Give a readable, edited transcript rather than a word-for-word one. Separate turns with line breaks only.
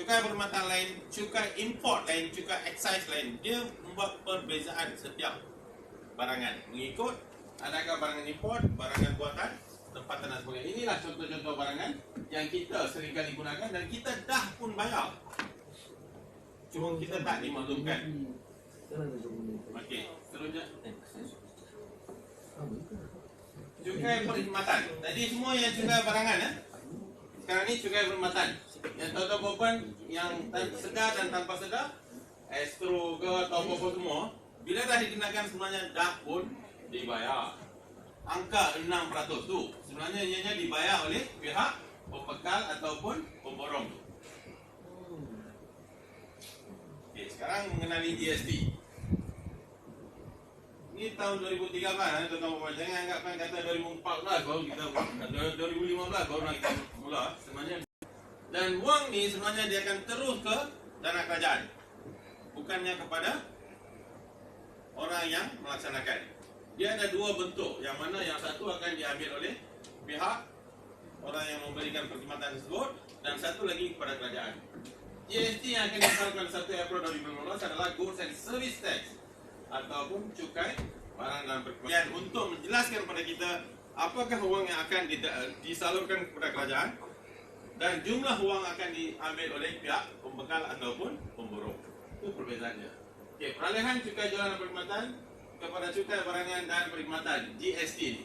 cukai perkhidmatan lain, cukai import lain, cukai excise lain. Dia membuat perbezaan setiap barangan mengikut adakah barangan import, barangan buatan tempatan dan sebagainya. Inilah contoh-contoh barangan yang kita seringkali gunakan dan kita dah pun bayar, cuma kita tak dimaklumkan. Okey, seterusnya cukai perkhidmatan. Tadi semua yang cukai barangan Sekarang ni cukai perkhidmatan. Yang tuan-tuan puan yang sedar dan tanpa sedar, Astro ke atau apa-apa semua, bila dah dikenakan sebenarnya dah pun dibayar. Angka 6% tu sebenarnya ianya dibayar oleh pihak pembekal ataupun pemborong. Okey, sekarang mengenali GST. Ini tahun 2013 tuan-tuan. Jangan anggapkan kata 2014 baru kita 2015 baru nak kita mula sebenarnya. Dan wang ni sebenarnya dia akan terus ke dana kerajaan, bukannya kepada orang yang melaksanakan. Dia ada dua bentuk, yang mana yang satu akan diambil oleh pihak orang yang memberikan perkhidmatan tersebut, dan satu lagi kepada kerajaan. GST yang akan diterapkan 1 April 2015 adalah Goods and Service Tax ataupun cukai barang dan perkhidmatan. Untuk menjelaskan kepada kita apakah wang yang akan disalurkan kepada kerajaan dan jumlah wang akan diambil oleh pihak pembekal ataupun pemborong. Itu perbezaannya. Okey, peralihan cukai jualan dan perkhidmatan kepada cukai barangan dan perkhidmatan, GST ni.